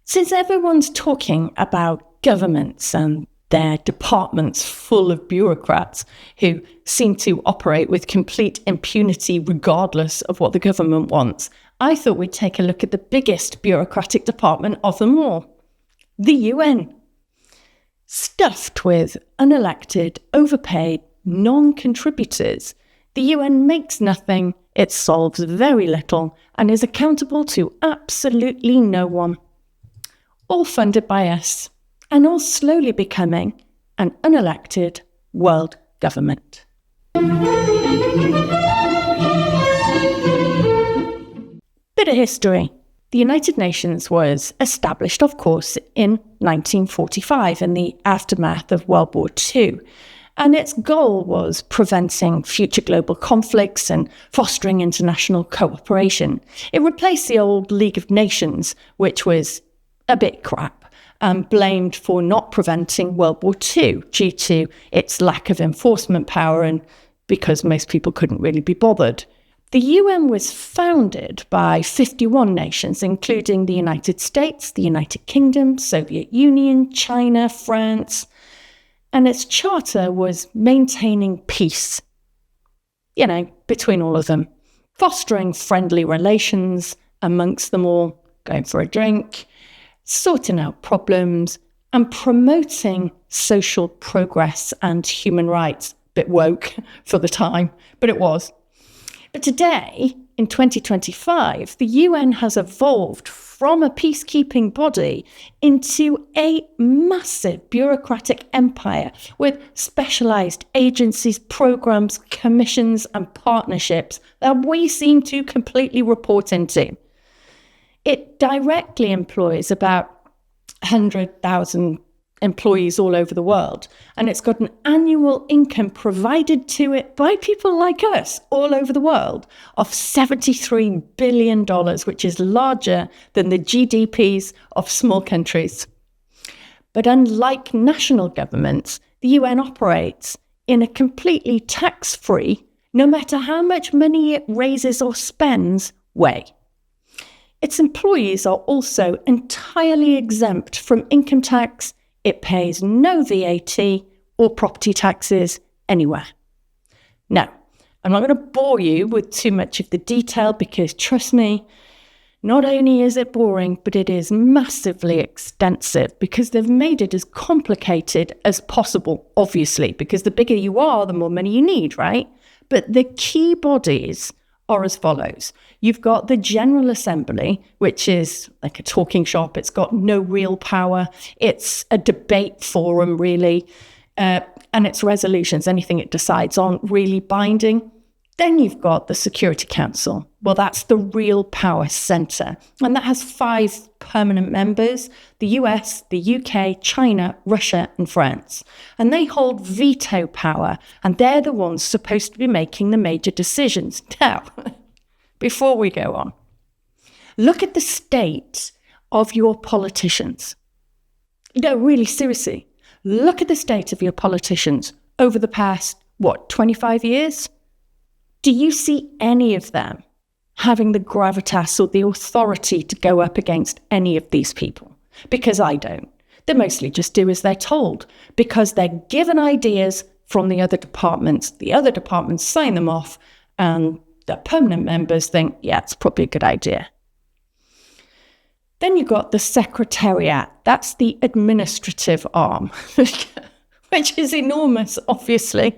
Since everyone's talking about governments and their departments full of bureaucrats who seem to operate with complete impunity regardless of what the government wants, I thought we'd take a look at the biggest bureaucratic department of them all, the UN. Stuffed with unelected, overpaid, non-contributors, the UN makes nothing, it solves very little, and is accountable to absolutely no one. All funded by us, and all slowly becoming an unelected world government. Bit of history. The United Nations was established, of course, in 1945 in the aftermath of World War II. And its goal was preventing future global conflicts and fostering international cooperation. It replaced the old League of Nations, which was a bit crap, and blamed for not preventing World War II due to its lack of enforcement power and because most people couldn't really be bothered. The UN was founded by 51 nations, including the United States, the United Kingdom, Soviet Union, China, France, and its charter was maintaining peace, between all of them, fostering friendly relations amongst them all, going for a drink, sorting out problems, and promoting social progress and human rights. Bit woke for the time, but it was. But today, in 2025, the UN has evolved from a peacekeeping body into a massive bureaucratic empire with specialized agencies, programs, commissions, and partnerships that we seem to completely report into. It directly employs about 100,000 employees all over the world, and it's got an annual income provided to it by people like us all over the world of $73 billion, which is larger than the GDPs of small countries. But unlike national governments, the UN operates in a completely tax-free, no matter how much money it raises or spends, way. Its employees are also entirely exempt from income tax. It pays no VAT or property taxes anywhere. Now, I'm not going to bore you with too much of the detail because, trust me, not only is it boring, but it is massively extensive because they've made it as complicated as possible, obviously, because the bigger you are, the more money you need, right? But the key bodies are as follows. You've got the General Assembly, which is like a talking shop. It's got no real power. It's a debate forum, really. And its resolutions, anything it decides on, really binding. Then you've got the Security Council. Well, that's the real power centre. And that has 5 permanent members, the US, the UK, China, Russia, and France. And they hold veto power, and they're the ones supposed to be making the major decisions. Now, before we go on, look at the state of your politicians. No, really, seriously, look at the state of your politicians over the past, 25 years? Do you see any of them having the gravitas or the authority to go up against any of these people? Because I don't. They mostly just do as they're told because they're given ideas from the other departments. The other departments sign them off and the permanent members think, yeah, it's probably a good idea. Then you've got the Secretariat. That's the administrative arm, which is enormous, obviously.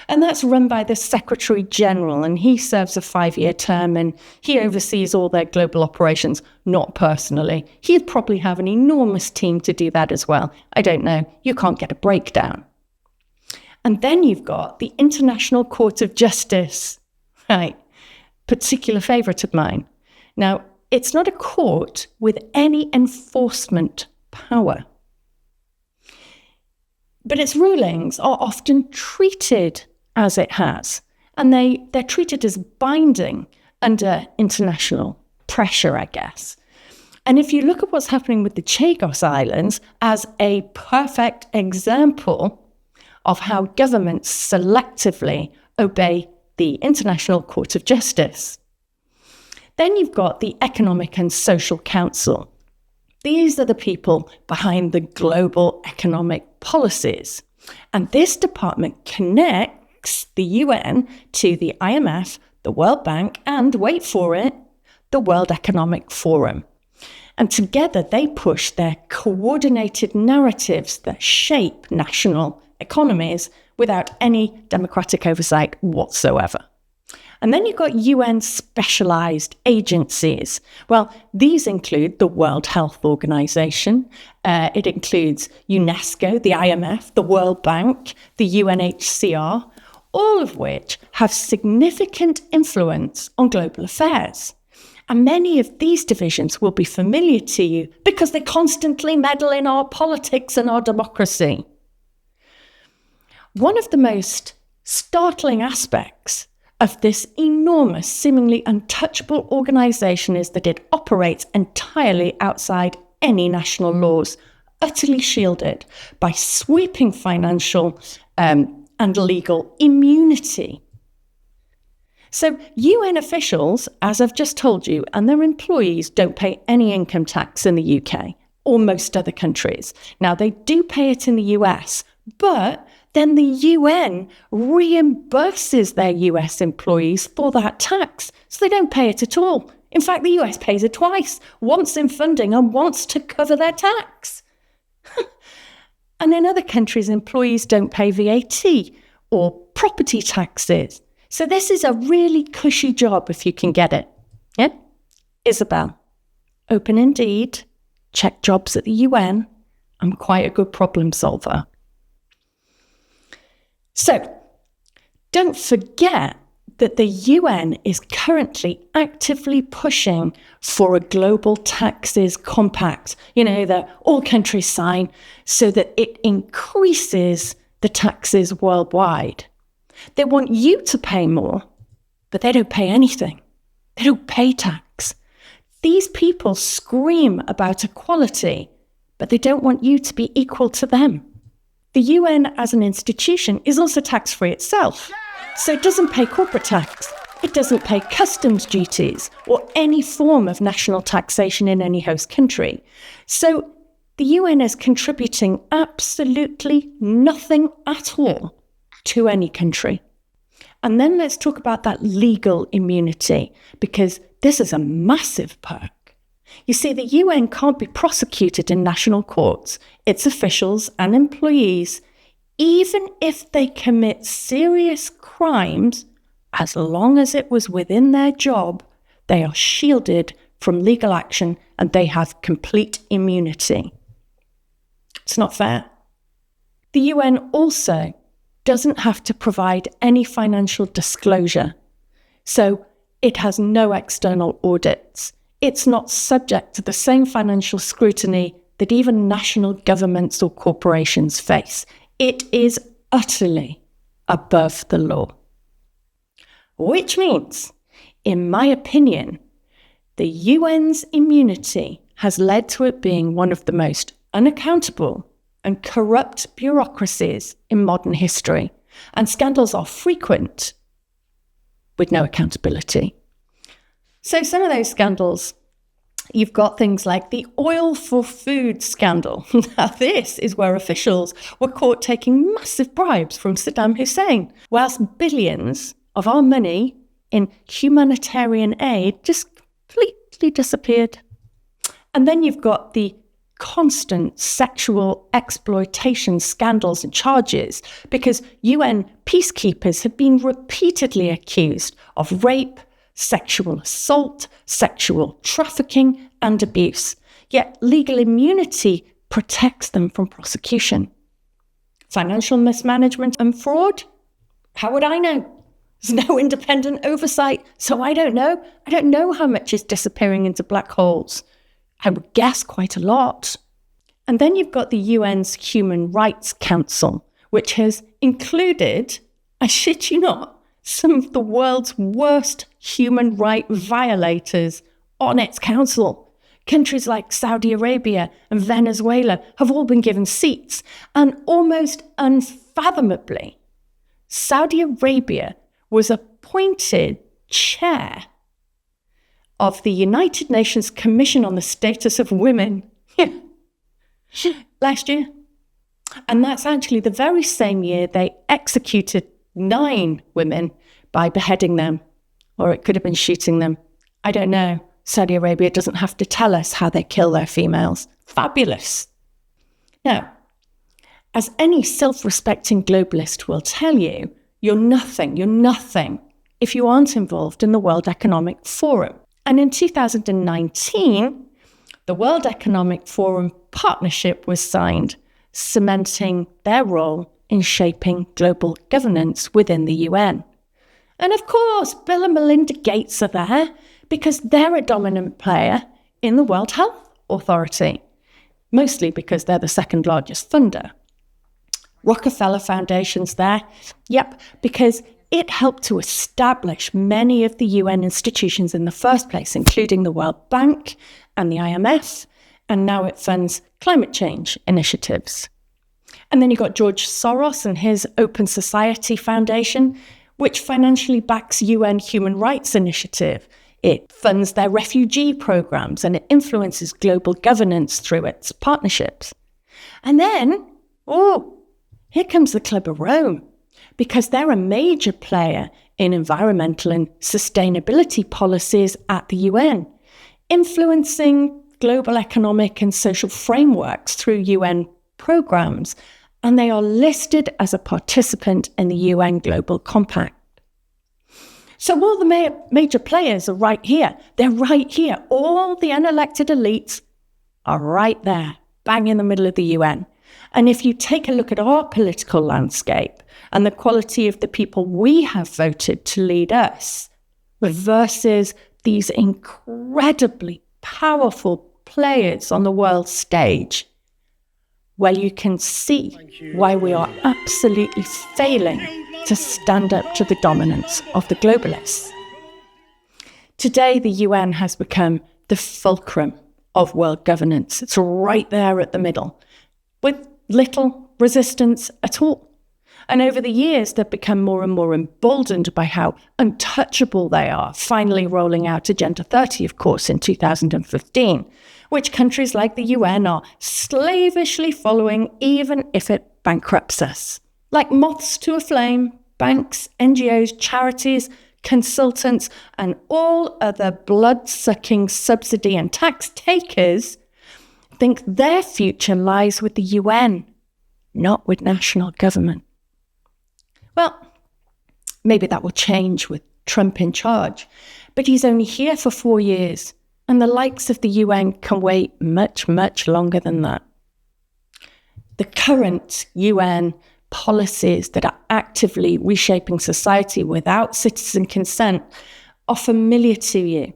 And that's run by the Secretary General, and he serves a 5-year term, and he oversees all their global operations, not personally. He'd probably have an enormous team to do that as well. I don't know. You can't get a breakdown. And then you've got the International Court of Justice, right? Particular favourite of mine. Now, it's not a court with any enforcement power. But its rulings are often treated as it has, and they're treated as binding under international pressure, I guess. And if you look at what's happening with the Chagos Islands as a perfect example of how governments selectively obey the International Court of Justice, then you've got the Economic and Social Council. These are the people behind the global economic policies. And this department connects the UN to the IMF, the World Bank, and, wait for it, the World Economic Forum. And together they push their coordinated narratives that shape national economies without any democratic oversight whatsoever. And then you've got UN specialized agencies. Well, these include the World Health Organization. It includes UNESCO, the IMF, the World Bank, the UNHCR, all of which have significant influence on global affairs. And many of these divisions will be familiar to you because they constantly meddle in our politics and our democracy. One of the most startling aspects of this enormous, seemingly untouchable organization is that it operates entirely outside any national laws, utterly shielded by sweeping financial and legal immunity. So UN officials, as I've just told you, and their employees don't pay any income tax in the UK or most other countries. Now, they do pay it in the US, but then the UN reimburses their US employees for that tax, so they don't pay it at all. In fact, the US pays it twice, once in funding and once to cover their tax. And in other countries, employees don't pay VAT or property taxes. So this is a really cushy job if you can get it. Yeah? Isabel, open Indeed, check jobs at the UN. I'm quite a good problem solver. So, don't forget that the UN is currently actively pushing for a global taxes compact, that all countries sign so that it increases the taxes worldwide. They want you to pay more, but they don't pay anything. They don't pay tax. These people scream about equality, but they don't want you to be equal to them. The UN as an institution is also tax-free itself, so it doesn't pay corporate tax. It doesn't pay customs duties or any form of national taxation in any host country. So the UN is contributing absolutely nothing at all to any country. And then let's talk about that legal immunity, because this is a massive perk. You see, the UN can't be prosecuted in national courts, its officials and employees, even if they commit serious crimes, as long as it was within their job, they are shielded from legal action and they have complete immunity. It's not fair. The UN also doesn't have to provide any financial disclosure, so it has no external audits. It's not subject to the same financial scrutiny that even national governments or corporations face. It is utterly above the law. Which means, in my opinion, the UN's immunity has led to it being one of the most unaccountable and corrupt bureaucracies in modern history, and scandals are frequent with no accountability. So some of those scandals, you've got things like the oil for food scandal. Now this is where officials were caught taking massive bribes from Saddam Hussein, whilst billions of our money in humanitarian aid just completely disappeared. And then you've got the constant sexual exploitation scandals and charges, because UN peacekeepers have been repeatedly accused of rape, sexual assault, sexual trafficking, and abuse. Yet legal immunity protects them from prosecution. Financial mismanagement and fraud? How would I know? There's no independent oversight, so I don't know. I don't know how much is disappearing into black holes. I would guess quite a lot. And then you've got the UN's Human Rights Council, which has included, I shit you not, some of the world's worst human rights violators on its council. Countries like Saudi Arabia and Venezuela have all been given seats, and almost unfathomably, Saudi Arabia was appointed chair of the United Nations Commission on the Status of Women. last year. And that's actually the very same year they executed 9 women by beheading them, or it could have been shooting them. I don't know. Saudi Arabia doesn't have to tell us how they kill their females. Fabulous. Now, as any self-respecting globalist will tell you, you're nothing if you aren't involved in the World Economic Forum. And in 2019, the World Economic Forum partnership was signed, cementing their role in shaping global governance within the UN. And of course, Bill and Melinda Gates are there because they're a dominant player in the World Health Authority, mostly because they're the second largest funder. Rockefeller Foundation's there, because it helped to establish many of the UN institutions in the first place, including the World Bank and the IMF, and now it funds climate change initiatives. And then you've got George Soros and his Open Society Foundation, which financially backs UN human rights initiative. It funds their refugee programs and it influences global governance through its partnerships. And then, here comes the Club of Rome, because they're a major player in environmental and sustainability policies at the UN, influencing global economic and social frameworks through UN programs, and they are listed as a participant in the UN Global Compact. So all the major players are right here. They're right here. All the unelected elites are right there, bang in the middle of the UN. And if you take a look at our political landscape and the quality of the people we have voted to lead us versus these incredibly powerful players on the world stage, well, you can see why we are absolutely failing to stand up to the dominance of the globalists. Today, the UN has become the fulcrum of world governance. It's right there at the middle, with little resistance at all. And over the years, they've become more and more emboldened by how untouchable they are, finally rolling out Agenda 30, of course, in 2015, which countries like the UN are slavishly following, even if it bankrupts us. Like moths to a flame, banks, NGOs, charities, consultants, and all other blood-sucking subsidy and tax takers think their future lies with the UN, not with national government. Well, maybe that will change with Trump in charge, but he's only here for 4 years, and the likes of the UN can wait much, much longer than that. The current UN policies that are actively reshaping society without citizen consent are familiar to you,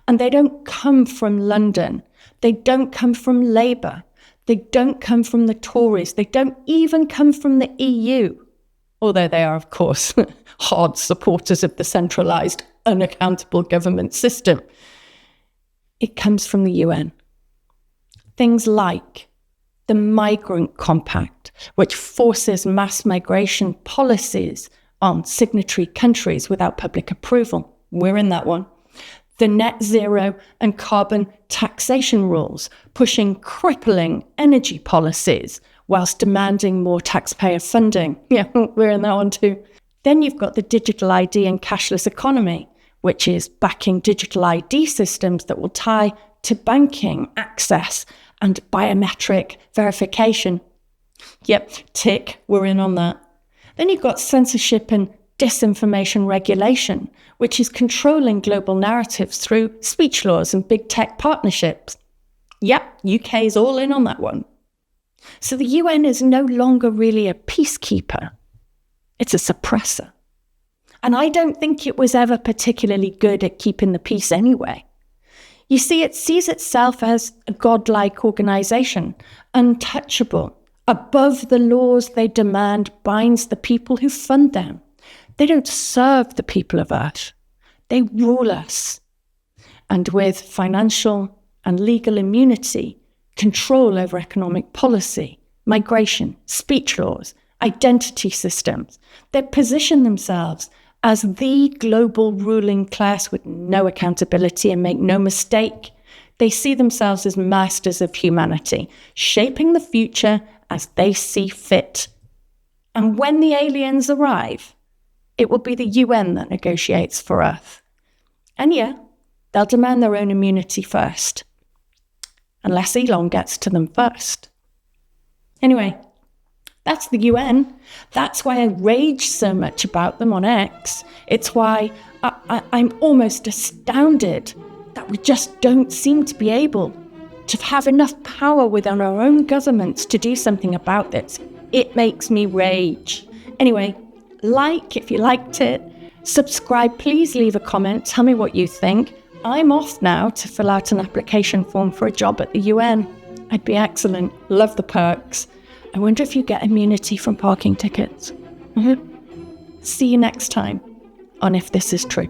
and they don't come from London. They don't come from Labour. They don't come from the Tories. They don't even come from the EU, although they are, of course, hard supporters of the centralised, unaccountable government system. It comes from the UN. Things like the Migrant Compact, which forces mass migration policies on signatory countries without public approval. We're in that one. The net zero and carbon taxation rules, pushing crippling energy policies whilst demanding more taxpayer funding. Yeah, we're in that one too. Then you've got the digital ID and cashless economy, which is backing digital ID systems that will tie to banking access and biometric verification. Yep, tick, we're in on that. Then you've got censorship and disinformation regulation, which is controlling global narratives through speech laws and big tech partnerships. Yep, UK is all in on that one. So the UN is no longer really a peacekeeper. It's a suppressor. And I don't think it was ever particularly good at keeping the peace anyway. You see, it sees itself as a godlike organization, untouchable. Above the laws they demand binds the people who fund them. They don't serve the people of Earth. They rule us. And with financial and legal immunity, control over economic policy, migration, speech laws, identity systems, they position themselves as the global ruling class with no accountability, and make no mistake, They see themselves as masters of humanity, shaping the future as they see fit. And when the aliens arrive, it will be the UN that negotiates for Earth. And yeah, they'll demand their own immunity first. Unless Elon gets to them first. Anyway, that's the UN. That's why I rage so much about them on X. It's why I'm almost astounded that we just don't seem to be able to have enough power within our own governments to do something about this. It makes me rage. Anyway, like if you liked it. Subscribe, please leave a comment. Tell me what you think. I'm off now to fill out an application form for a job at the UN. I'd be excellent. Love the perks. I wonder if you get immunity from parking tickets. See you next time on If This Is True.